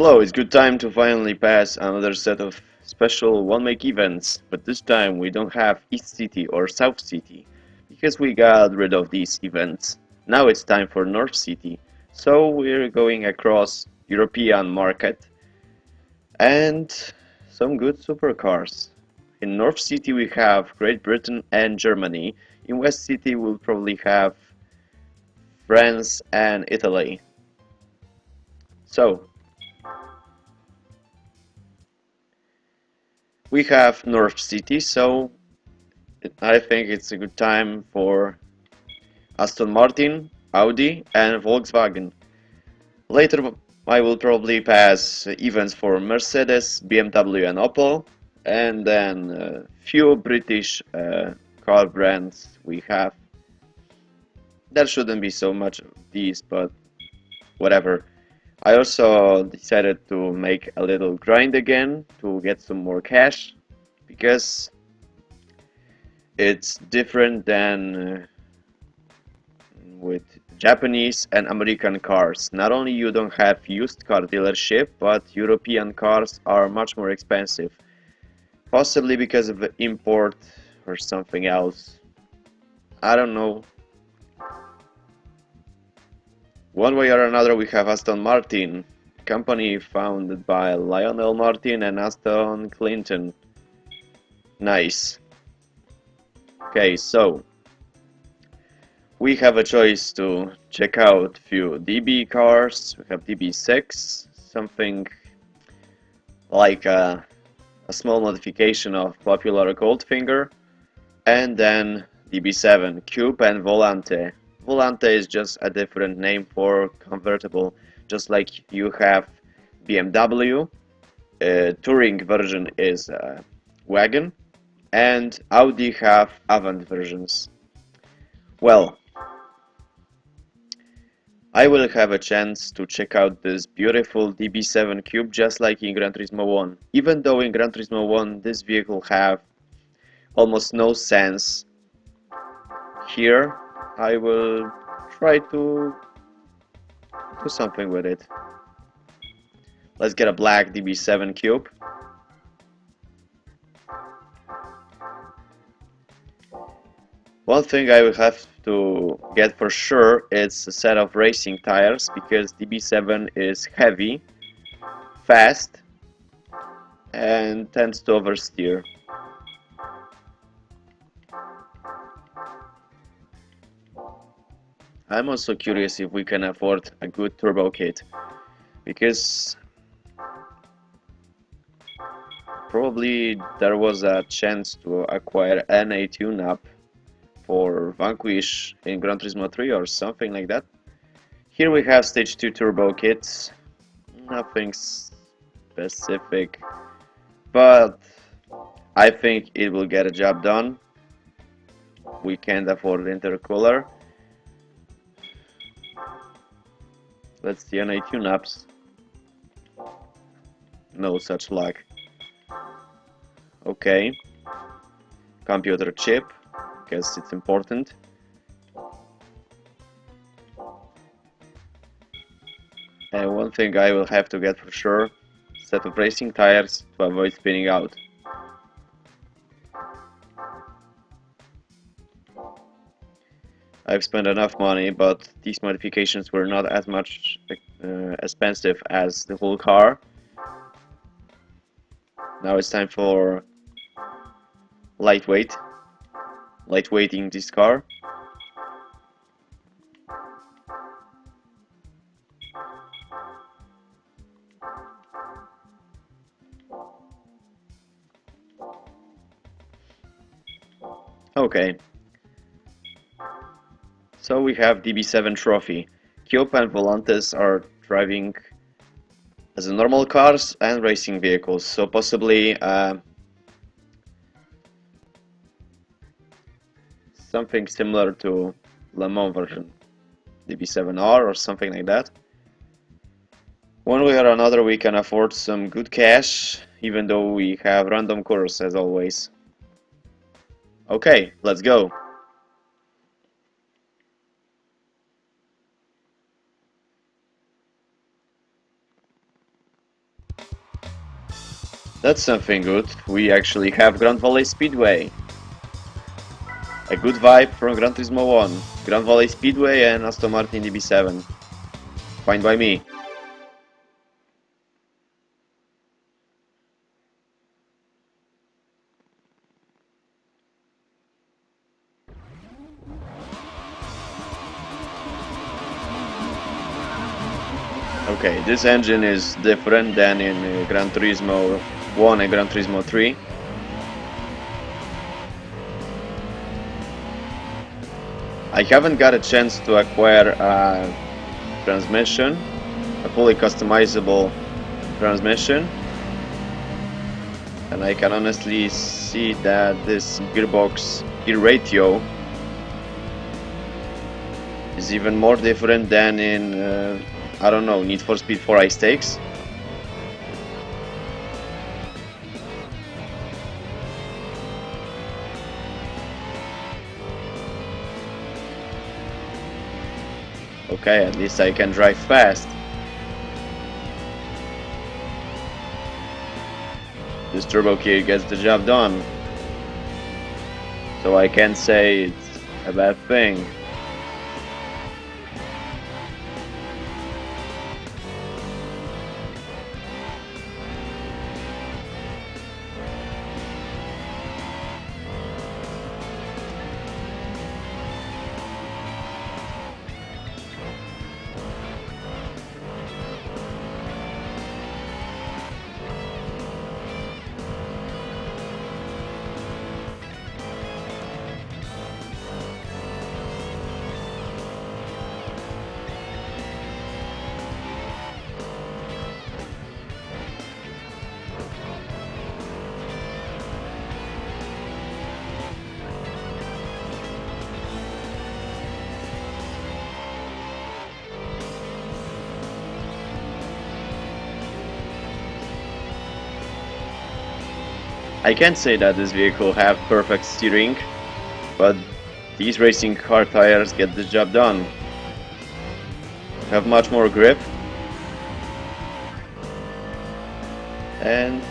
Hello, it's good time to finally pass another set of special one-make events, but this time we don't have East City or South City, because we got rid of these events. Now it's time for North City, so we're going across European market and some good supercars. In North City we have Great Britain and Germany. In West City we'll probably have France and Italy. So, we have North City, so I think it's a good time for Aston Martin, Audi, and Volkswagen. Later, I will probably pass events for Mercedes, BMW, and Opel, and then a few British car brands we have. There shouldn't be so much of these, but whatever. I also decided to make a little grind again to get some more cash, because it's different than with Japanese and American cars. Not only you don't have used car dealership, but European cars are much more expensive. Possibly because of the import or something else. I don't know. One way or another we have Aston Martin, company founded by Lionel Martin and Aston Clinton. Nice. Okay, so we have a choice to check out few DB cars. We have DB6, something like a small modification of popular Goldfinger, and then DB7, Cube and Volante. Volante is just a different name for convertible, just like you have BMW, Touring version is wagon, and Audi have Avant versions. Well, I will have a chance to check out this beautiful DB7 Cube just like in Gran Turismo 1. Even though in Gran Turismo 1 this vehicle have almost no sense, here I will try to do something with it. Let's get a black DB7 Cube. One thing I will have to get for sure is a set of racing tires, because DB7 is heavy, fast, and tends to oversteer. I'm also curious if we can afford a good turbo kit, because probably there was a chance to acquire NA tune-up for Vanquish in Gran Turismo 3 or something like that. Here we have stage 2 turbo kits, nothing specific, but I think it will get a job done. We can't afford intercooler. Let's see NA tune-ups. No such luck. Okay. Computer chip, guess it's important. And one thing I will have to get for sure, set of racing tires to avoid spinning out. I've spent enough money, but these modifications were not as much expensive as the whole car. Now it's time for lightweighting this car. Okay. So we have DB7 trophy. Cube and Volantes are driving as a normal cars and racing vehicles, so possibly something similar to Le Mans version, DB7R or something like that. One way or another we can afford some good cash, even though we have random course as always. Okay, let's go. That's something good. We actually have Grand Valley Speedway. A good vibe from Gran Turismo 1. Grand Valley Speedway and Aston Martin DB7. Fine by me. Okay, this engine is different than in Gran Turismo 1 and Gran Turismo 3. I haven't got a chance to acquire a transmission, a fully customizable transmission, and I can honestly see that this gearbox gear ratio is even more different than in I don't know, Need for Speed 4 High Stakes. Okay, at least I can drive fast. This turbo gear gets the job done. So I can't say it's a bad thing. I can't say that this vehicle have perfect steering, but these racing car tires get the job done. Have much more grip, and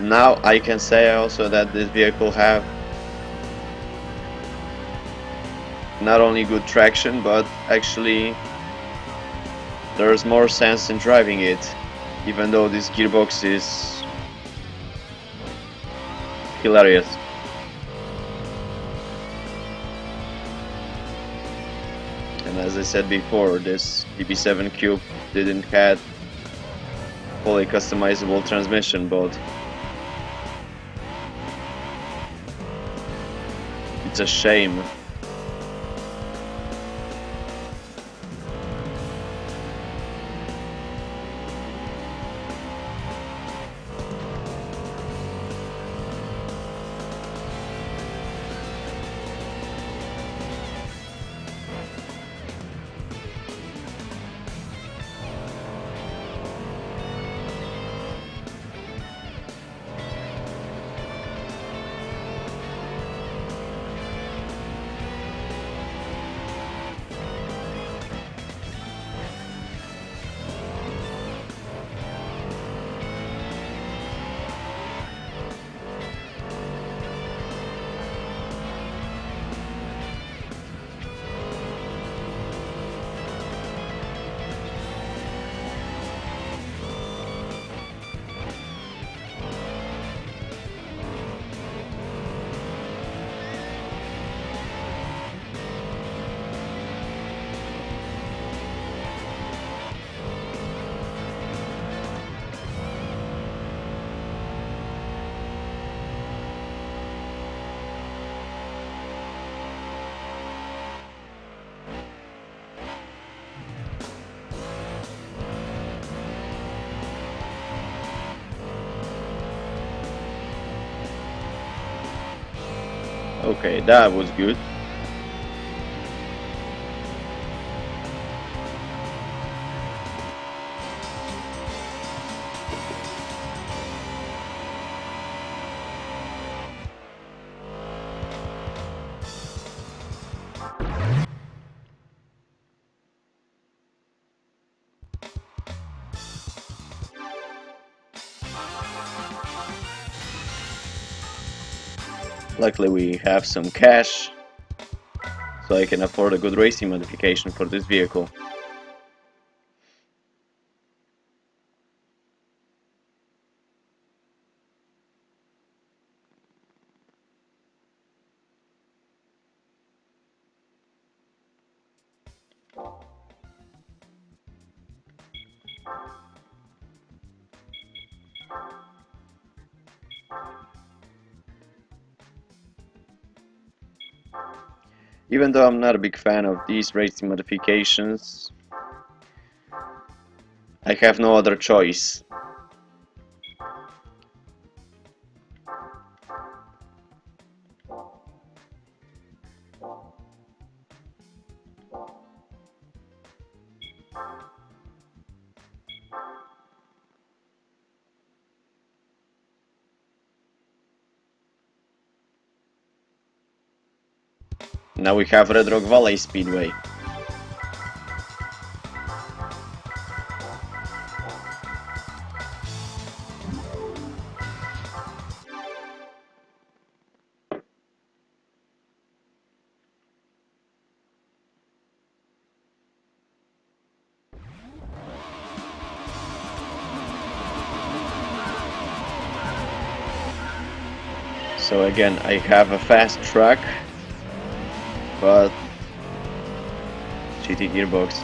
now I can say also that this vehicle have not only good traction, but actually there's more sense in driving it, even though this gearbox is hilarious. And as I said before, this DB7 Cube didn't have fully customizable transmission, but it's a shame. Okay, that was good. Luckily we have some cash, so I can afford a good racing modification for this vehicle. Even though I'm not a big fan of these racing modifications, I have no other choice. Now we have Red Rock Valley Speedway. So again, I have a fast track, but GT gearbox.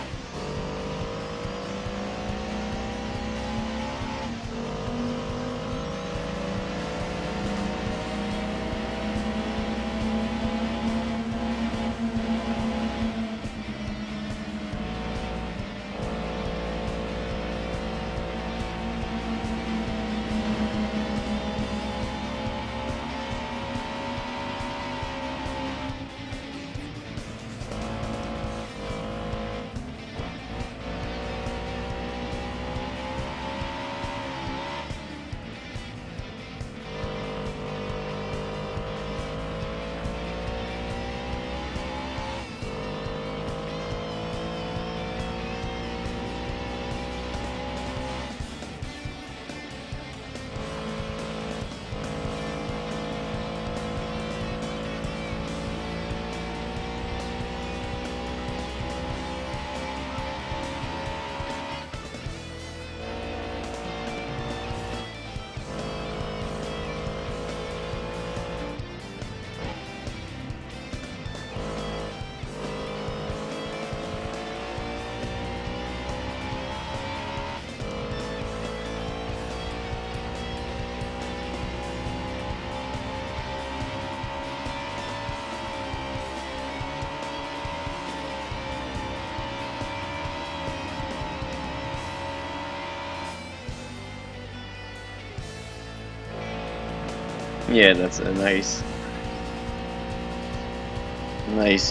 Yeah, that's a nice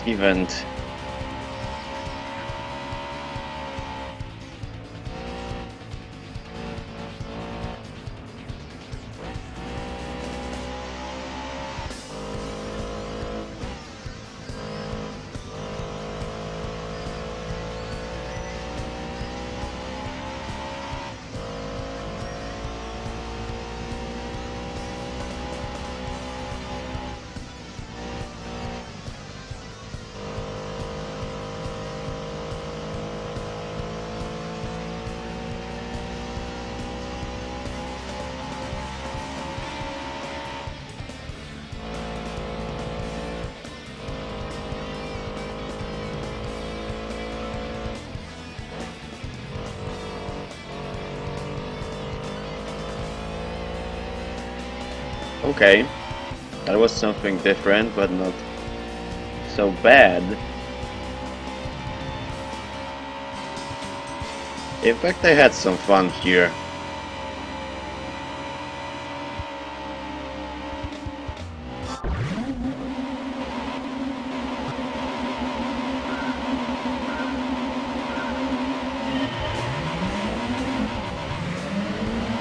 event. Okay, that was something different, but not so bad. In fact, I had some fun here.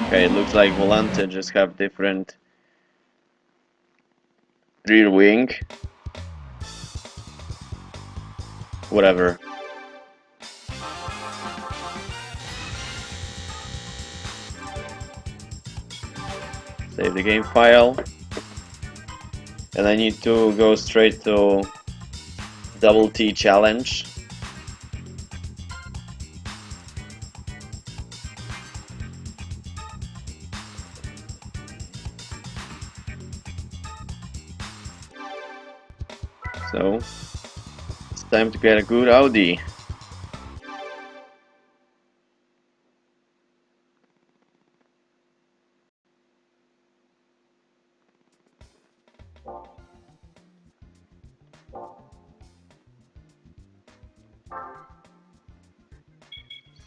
Okay, it looks like Volante just have different rear wing. Whatever. Save the game file. And I need to go straight to Double T challenge. So it's time to get a good Audi.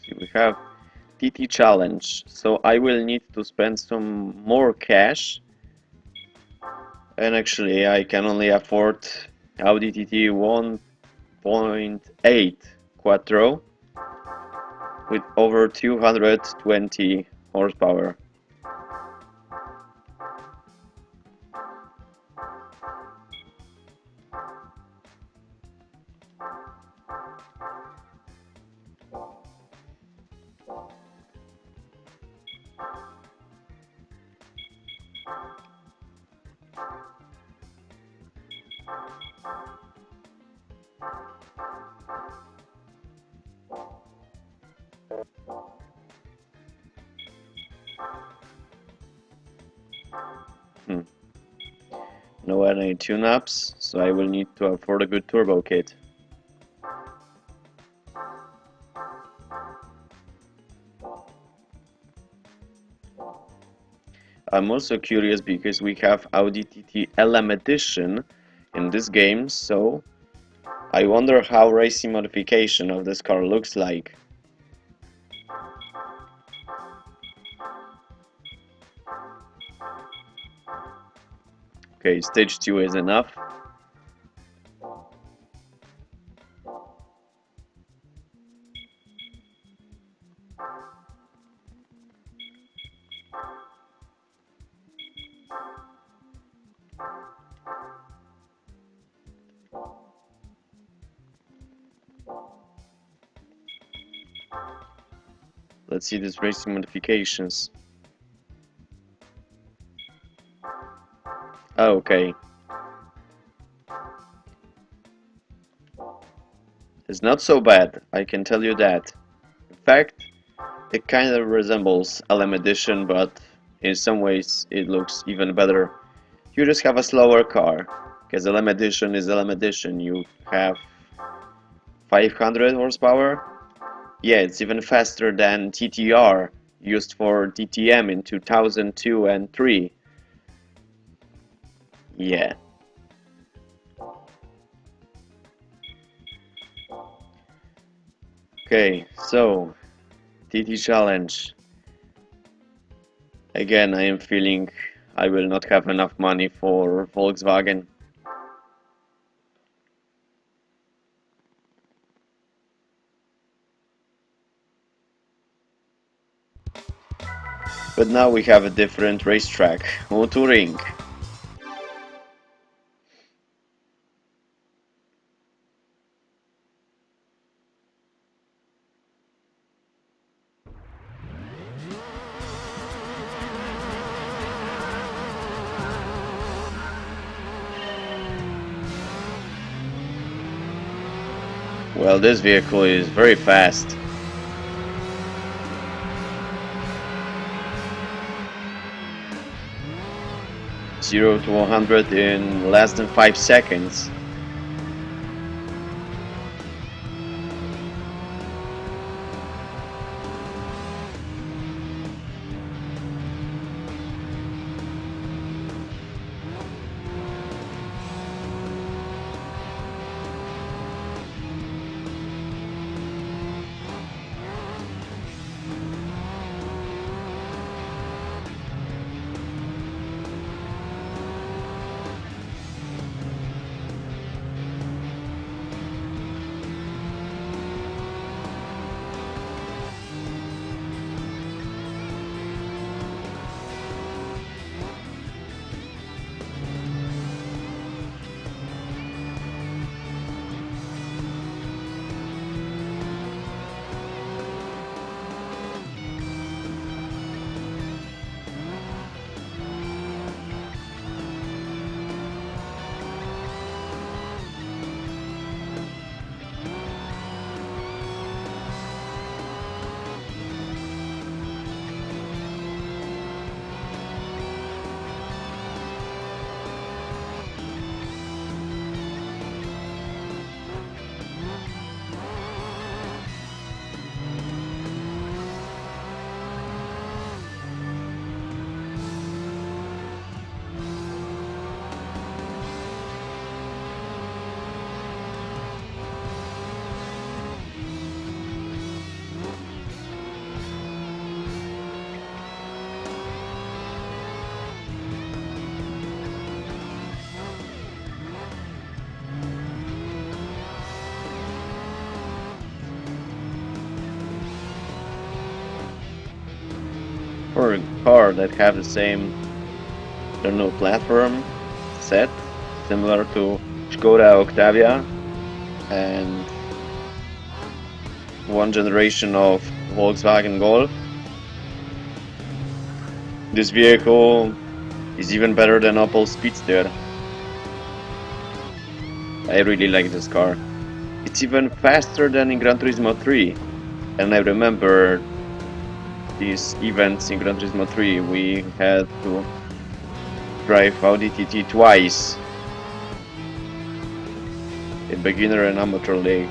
See, we have TT challenge, so I will need to spend some more cash. And actually, I can only afford Audi TT 1.8 Quattro with over 220 horsepower. No any tune-ups, so I will need to afford a good turbo kit. I'm also curious because we have Audi TT LM Edition in this game, so I wonder how racing modification of this car looks like. Okay, stage 2 is enough. Let's see these racing modifications. Oh, okay. It's not so bad, I can tell you that. In fact, it kind of resembles LM Edition, but in some ways it looks even better. You just have a slower car, because LM Edition is LM Edition. You have 500 horsepower. Yeah, it's even faster than TTR, used for DTM in 2002 and 3. Yeah. Okay, so TT Challenge. Again, I am feeling I will not have enough money for Volkswagen. But now we have a different racetrack, Motoring. Well, this vehicle is very fast. Zero to 100 in less than 5 seconds. car that have the same, I don't know, platform set, similar to Skoda Octavia and one generation of Volkswagen Golf. This vehicle is even better than Opel Speedster. I really like this car. It's even faster than in Gran Turismo 3. And I remember these events in Gran Turismo 3, we had to drive Audi TT twice in beginner and amateur league.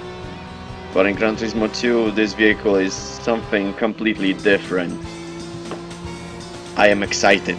But in Gran Turismo 2, this vehicle is something completely different. I am excited.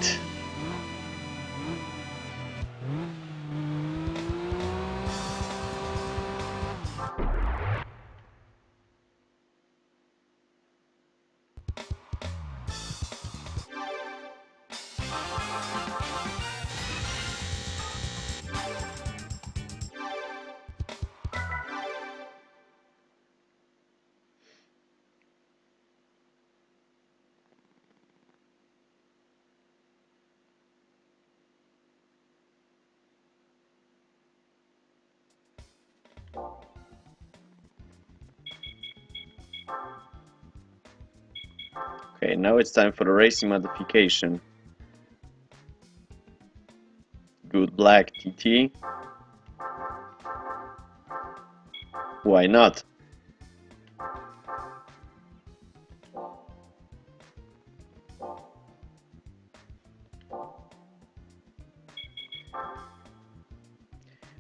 Okay, now it's time for the racing modification. Good black TT. Why not?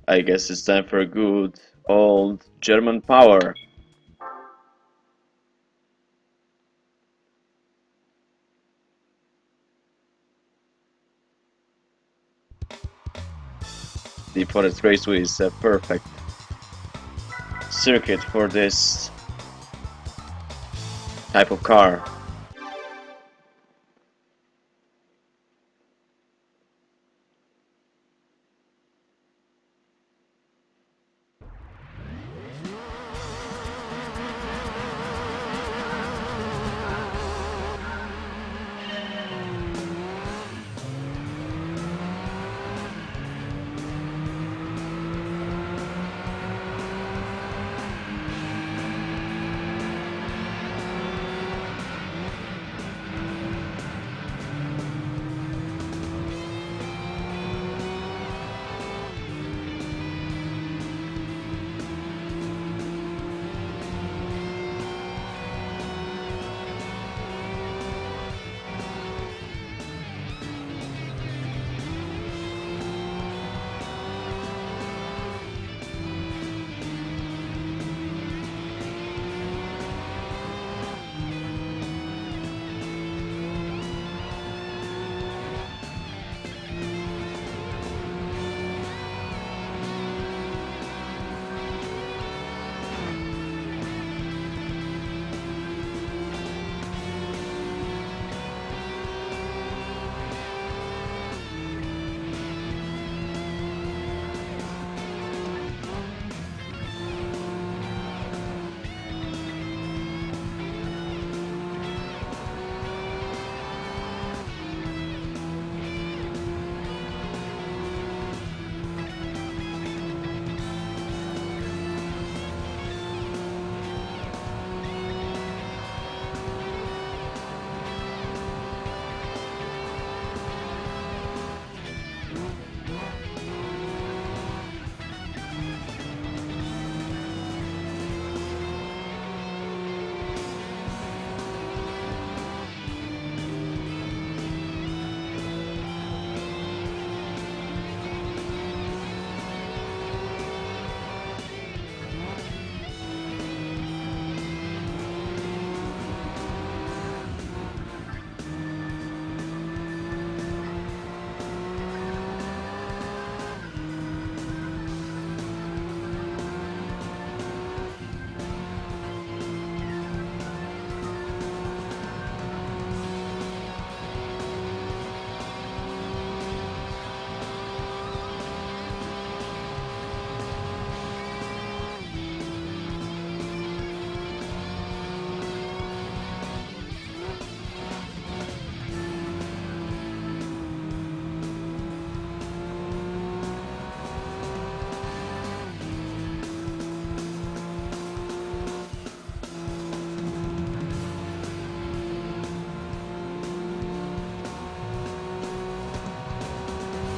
I guess it's time for a good old German power. The Forest Raceway is a perfect circuit for this type of car.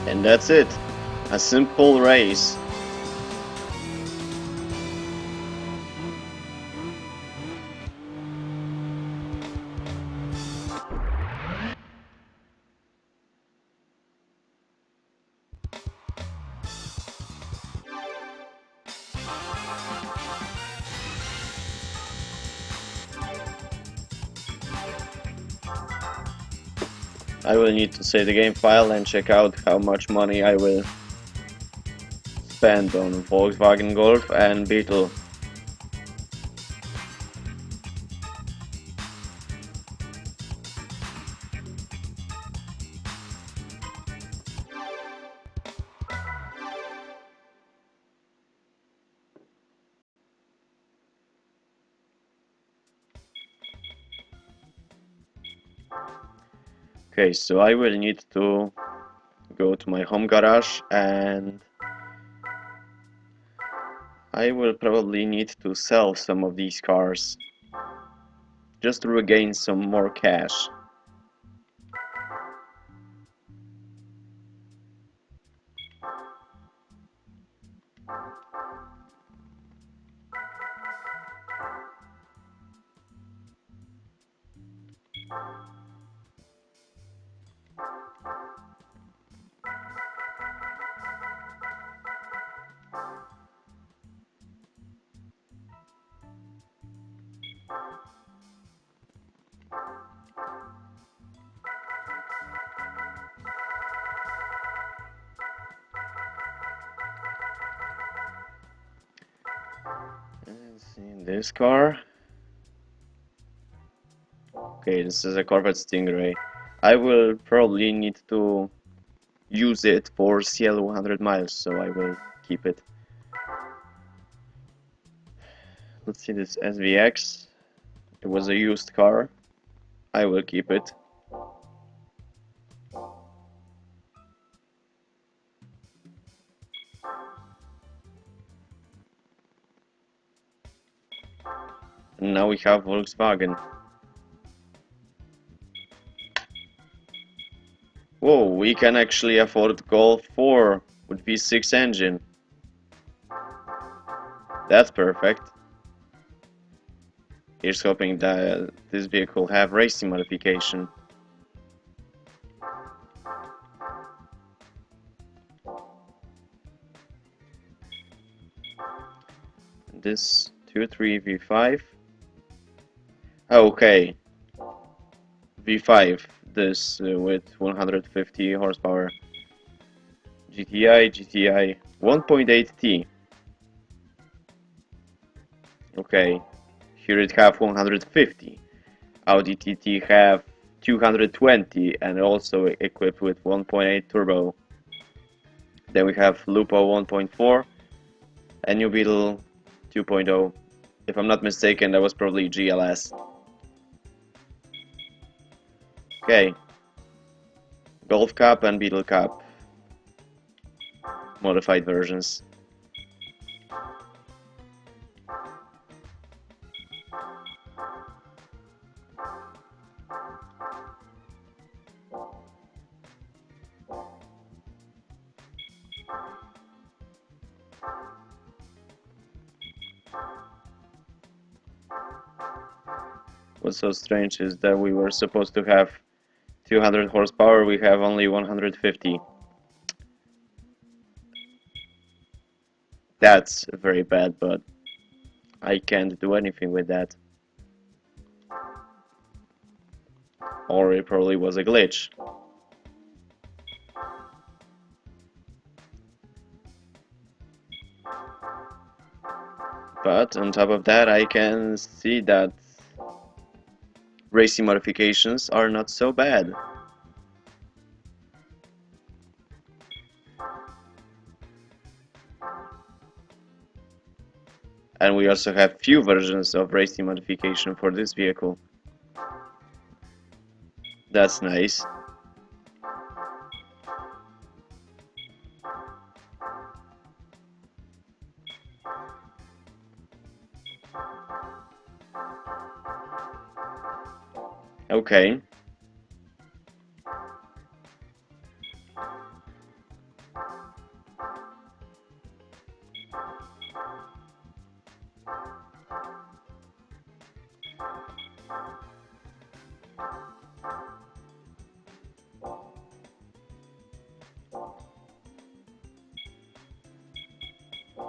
And that's it. A simple race. I will need to save the game file and check out how much money I will spend on Volkswagen Golf and Beetle. Okay, so I will need to go to my home garage and I will probably need to sell some of these cars just to regain some more cash. Let's see, this car. Okay, this is a Corvette Stingray. I will probably need to use it for CL 100 miles, so I will keep it. Let's see this SVX. It was a used car. I will keep it. And now we have Volkswagen. Whoa, we can actually afford Golf 4 with V6 engine. That's perfect. Here's hoping that this vehicle have racing modification. This 2.3 V5. Okay, V5. This with 150 horsepower. GTI 1.8T. Okay, here it have 150. Audi TT have 220 and also equipped with 1.8 turbo. Then we have Lupo 1.4 and new Beetle 2.0. If I'm not mistaken, that was probably GLS. Okay, Golf Cup and Beetle Cup modified versions. What's so strange is that we were supposed to have 200 horsepower, we have only 150. That's very bad, but I can't do anything with that. Or it probably was a glitch. But on top of that, I can see that racing modifications are not so bad. And we also have few versions of racing modification for this vehicle. That's nice. Okay.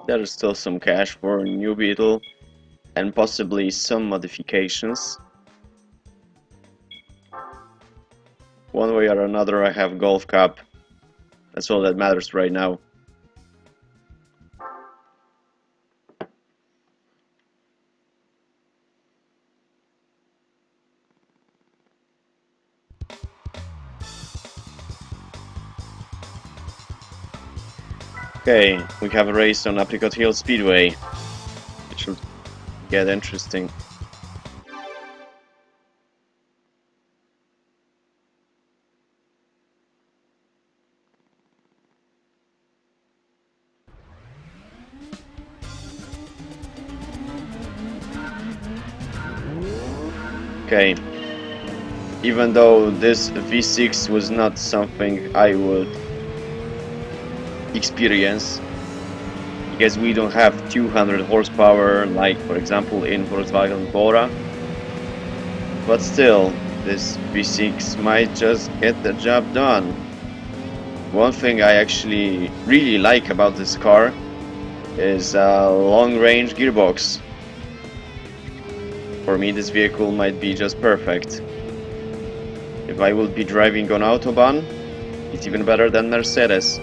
There's still some cash for a new Beetle and possibly some modifications. One way or another I have Golf Cup. That's all that matters right now. Okay, we have a race on Apricot Hill Speedway. It should get interesting. Okay, even though this V6 was not something I would experience, because we don't have 200 horsepower like for example in Volkswagen Bora, but still this V6 might just get the job done. One thing I actually really like about this car is a long-range gearbox. For me this vehicle might be just perfect. If I would be driving on Autobahn, it's even better than Mercedes.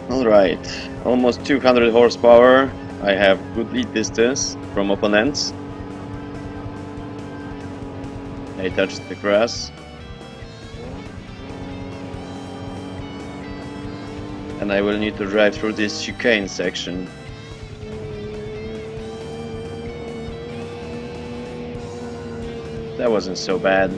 Alright, almost 200 horsepower. I have good lead distance from opponents. I touched the grass. And I will need to drive through this chicane section. That wasn't so bad.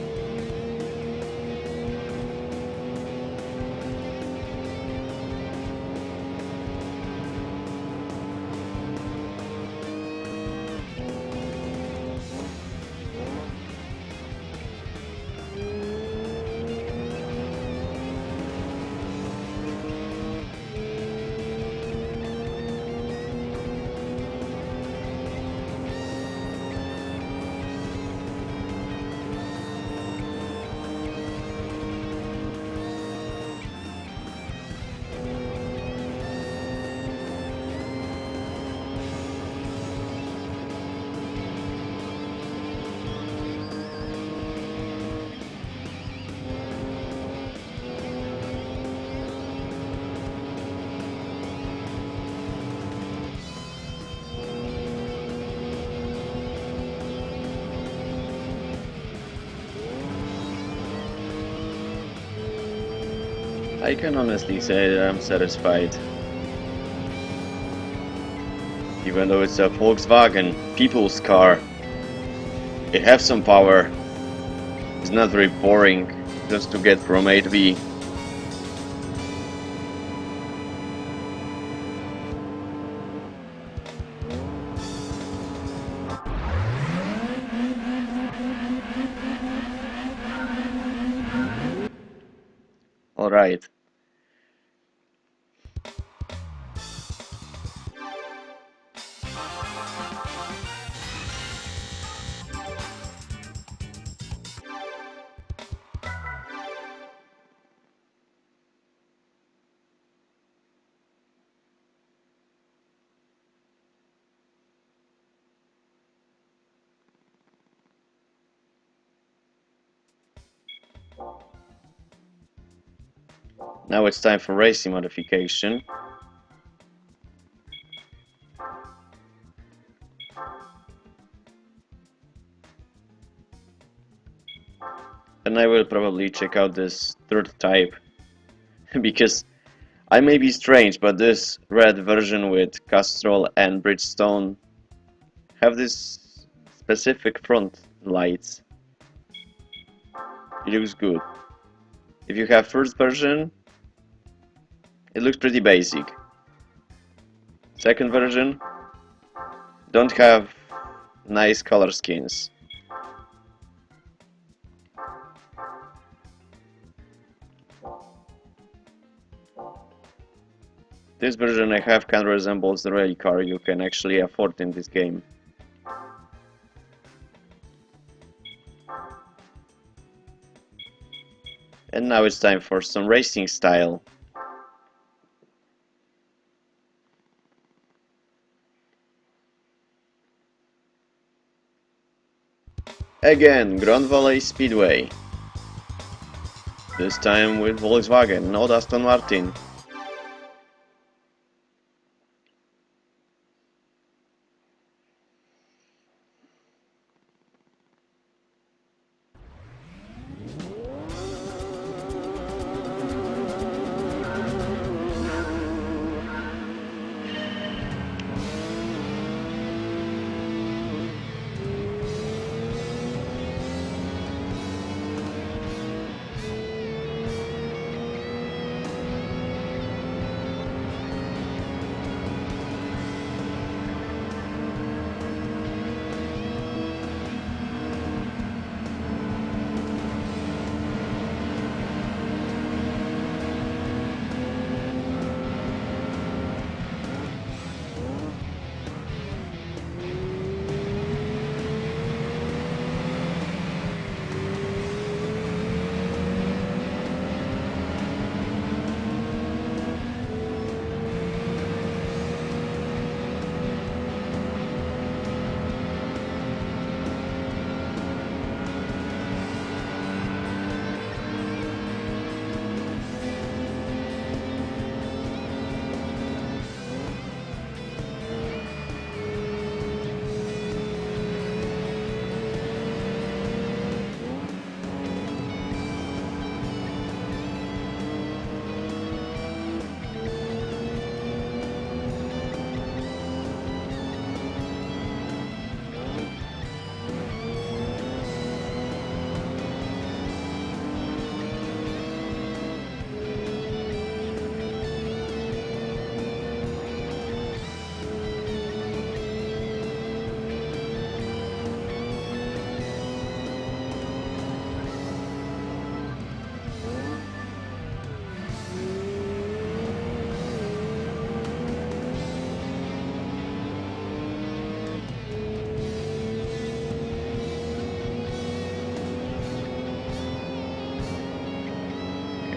I can honestly say that I'm satisfied. Even though it's a Volkswagen, people's car, it has some power. It's not very boring just to get from A to B. Alright. Now it's time for racing modification. And I will probably check out this third type because I may be strange, but this red version with Castrol and Bridgestone have this specific front lights. It looks good. If you have first version, it looks pretty basic. Second version, don't have nice color schemes. This version I have kind of resembles the rally car you can actually afford in this game. And now it's time for some racing style. Again, Grand Valley Speedway. This time with Volkswagen, not Aston Martin.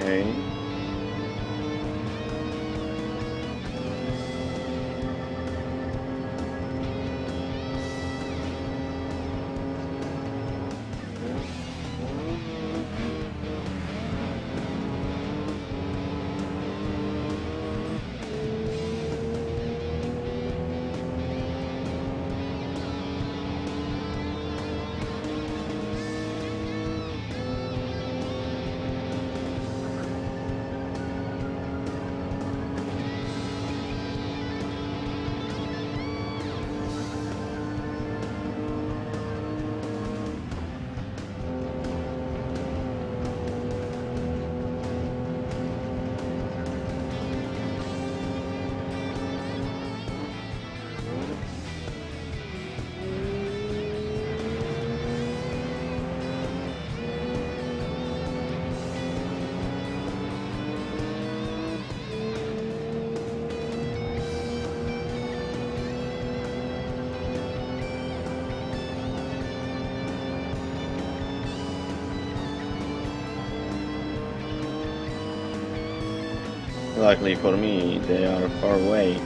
Okay. Luckily for me, they are far away.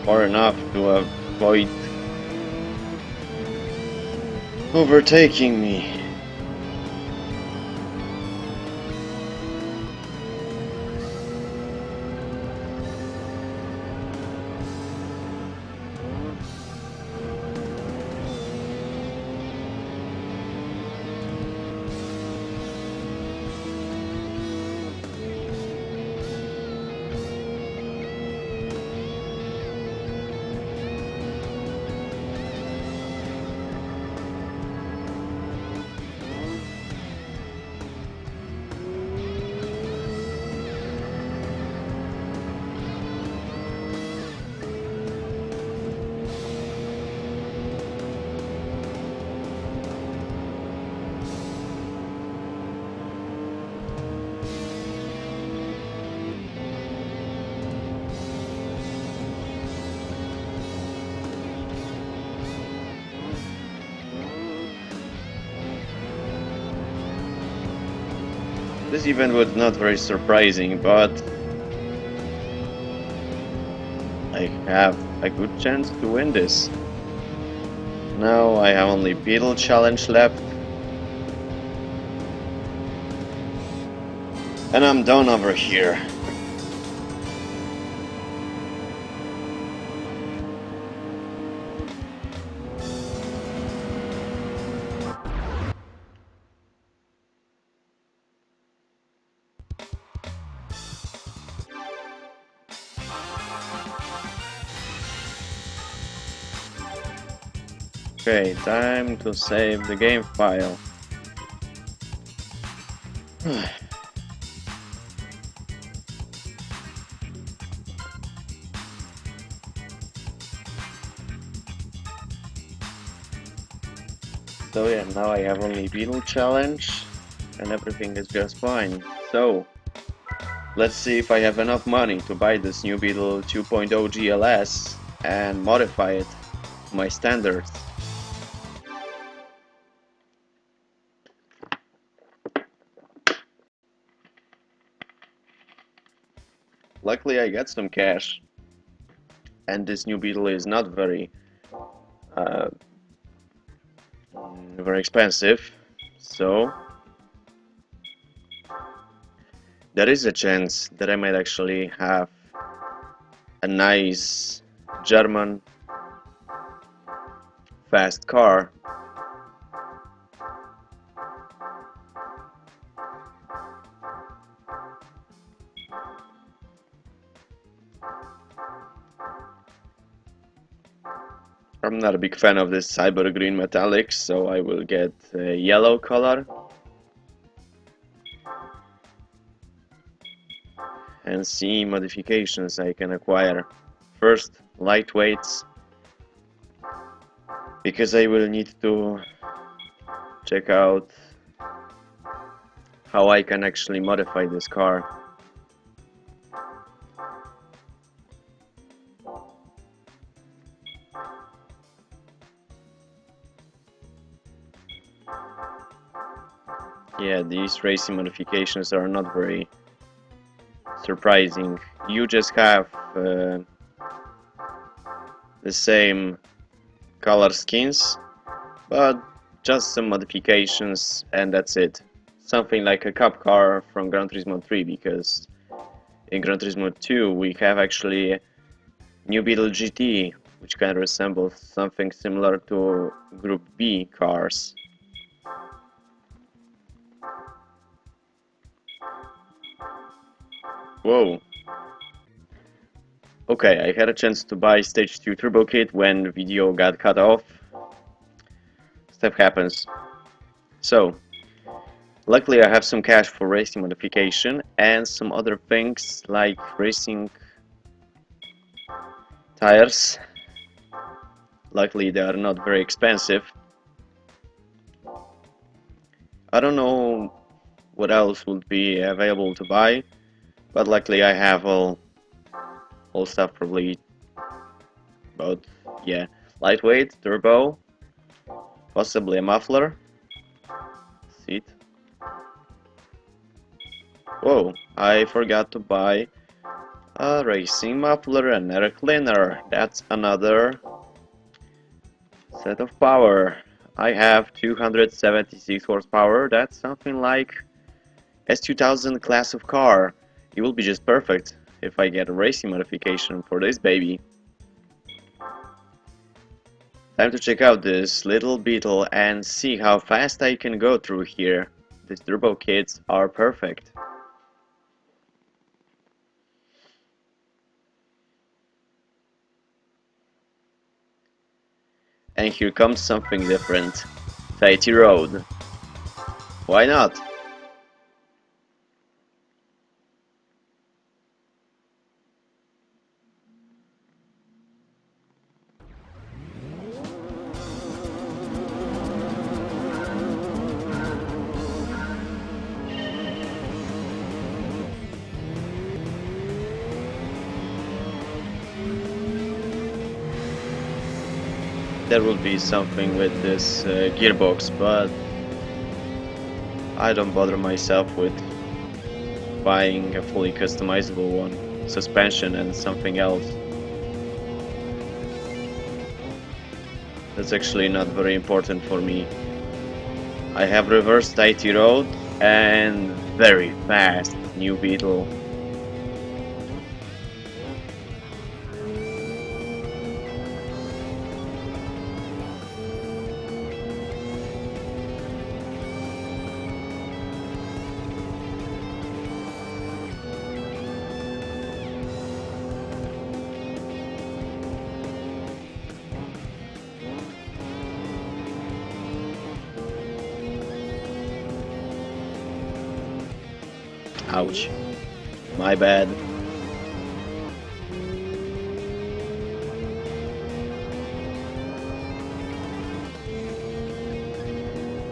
Far enough to avoid overtaking me. This event was not very surprising, but I have a good chance to win this. Now I have only Beetle challenge left. And I'm done over here. Okay, time to save the game file. So yeah, now I have only Beetle challenge and everything is just fine. So let's see if I have enough money to buy this new Beetle 2.0 GLS and modify it to my standards. Luckily I got some cash, and this new Beetle is not uh, very expensive, so there is a chance that I might actually have a nice German fast car. I'm not a big fan of this cyber green metallic, so I will get a yellow color and see modifications I can acquire. First, lightweights, because I will need to check out how I can actually modify this car. Yeah, these racing modifications are not very surprising. You just have the same color skins, but just some modifications and that's it. Something like a cup car from Gran Turismo 3, because in Gran Turismo 2 we have actually new Beetle GT, which kind of resembles something similar to Group B cars. Whoa. Okay, I had a chance to buy Stage 2 Turbo Kit when the video got cut off. Stuff happens. So, luckily I have some cash for racing modification and some other things like racing tires. Luckily they are not very expensive. I don't know what else would be available to buy, but luckily I have all stuff probably. But yeah, lightweight, turbo, possibly a muffler, seat. Whoa, I forgot to buy a racing muffler and air cleaner. That's another set of power. I have 276 horsepower. That's something like S2000 class of car. It will be just perfect if I get a racing modification for this baby. Time to check out this little Beetle and see how fast I can go through here. These turbo kits are perfect. And here comes something different. Fatty Road. Why not? There will be something with this gearbox, but I don't bother myself with. buying a fully customizable one, suspension and something else. That's actually not very important for me. I have reverse tighty road and very fast new Beetle. Ouch. My bad.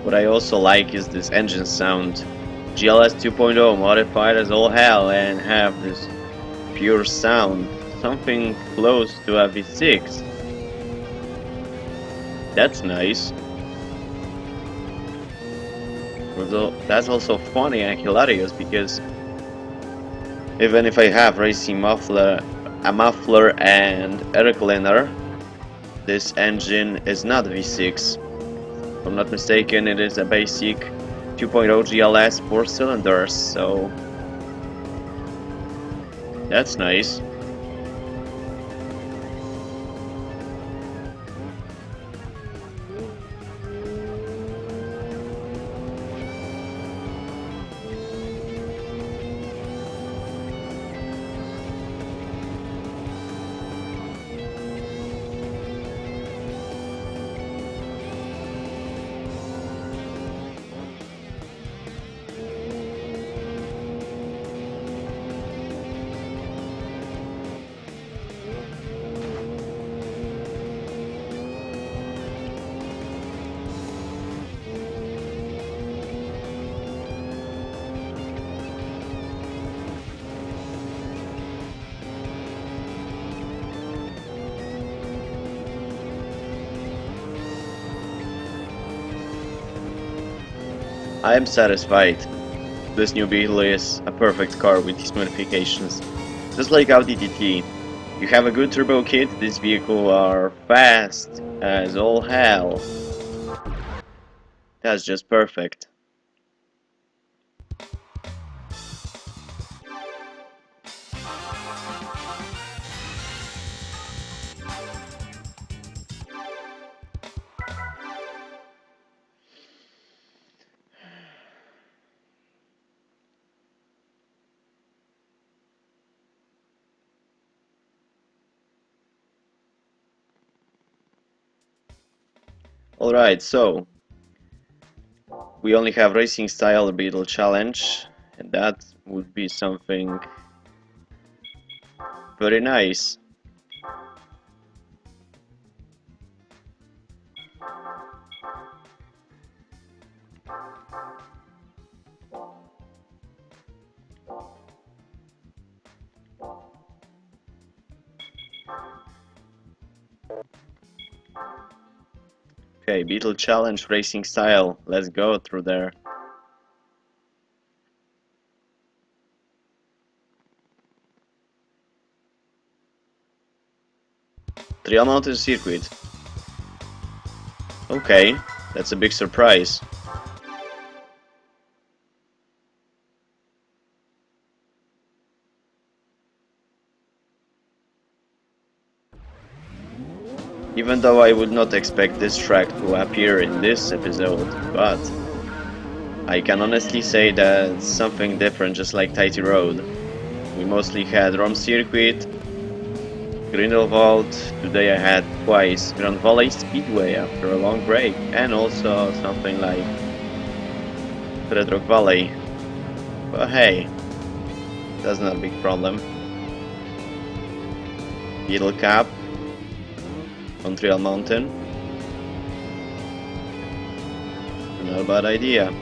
What I also like is this engine sound. GLS 2.0 modified as all hell and have this pure sound. Something close to a V6. That's nice. Although that's also funny and hilarious because even if I have racing muffler, a muffler and air cleaner, this engine is not V6. If I'm not mistaken, it is a basic 2.0 GLS 4 cylinders, so that's nice. I am satisfied. This new Beetle is a perfect car with these modifications. Just like Audi TT. You have a good turbo kit, this vehicle are fast as all hell. That's just perfect. Alright, so we only have racing style Beetle challenge, and that would be something very nice. Okay, Beetle challenge racing style, let's go through there. Trail mountain circuit. Okay, that's a big surprise. Even though I would not expect this track to appear in this episode, but I can honestly say that it's something different, just like Tighty Road. We mostly had Rome Circuit, Grindelwald, today I had twice Grand Valley Speedway after a long break, and also something like Red Rock Valley. But hey, that's not a big problem. Beetle Cup on Trail Mountain. Not a bad idea.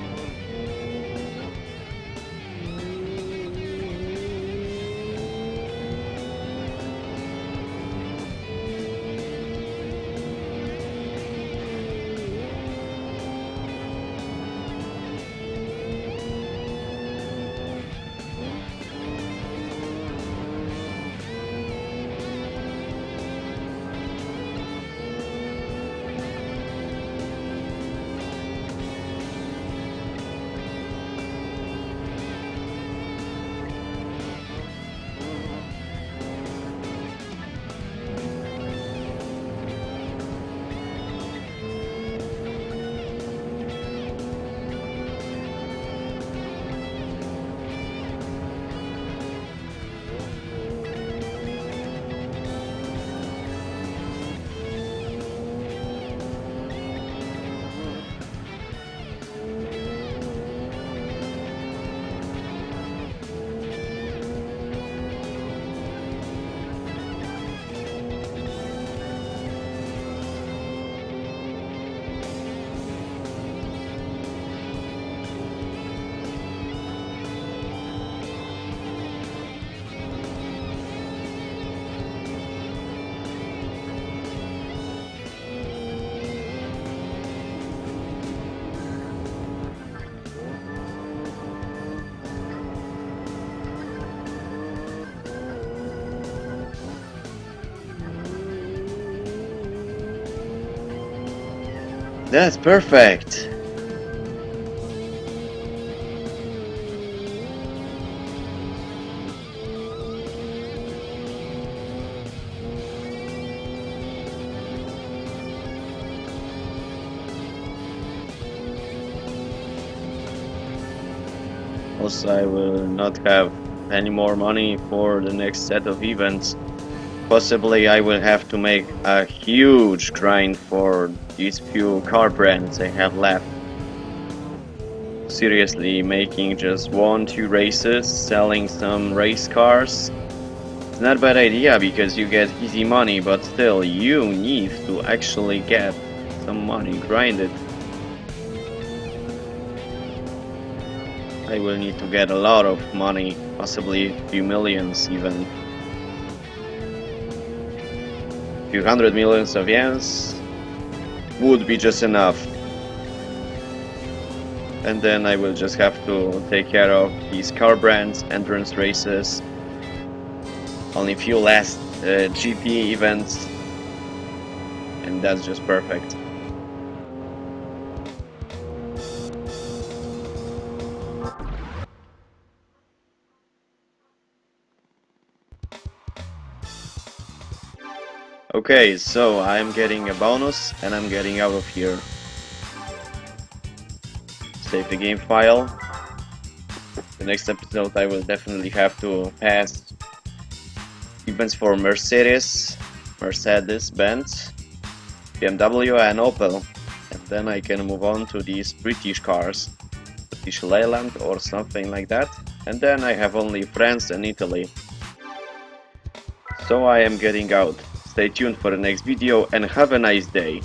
That's perfect. Also, I will not have any more money for the next set of events. Possibly I will have to make a huge grind for these few car brands I have left. Seriously, making just 1-2 races, selling some race cars. It's not a bad idea because you get easy money, but still you need to actually get some money grinded. I will need to get a lot of money, possibly a few millions even. A few hundred millions of yens would be just enough. And then I will just have to take care of these car brands, endurance races, only few last GP events, and that's just perfect. Okay, so I'm getting a bonus and I'm getting out of here. Save the game file. The next episode I will definitely have to pass events for Mercedes, Benz, BMW and Opel. And then I can move on to these British cars, British Leyland or something like that. And then I have only France and Italy. So I am getting out. Stay tuned for the next video and have a nice day.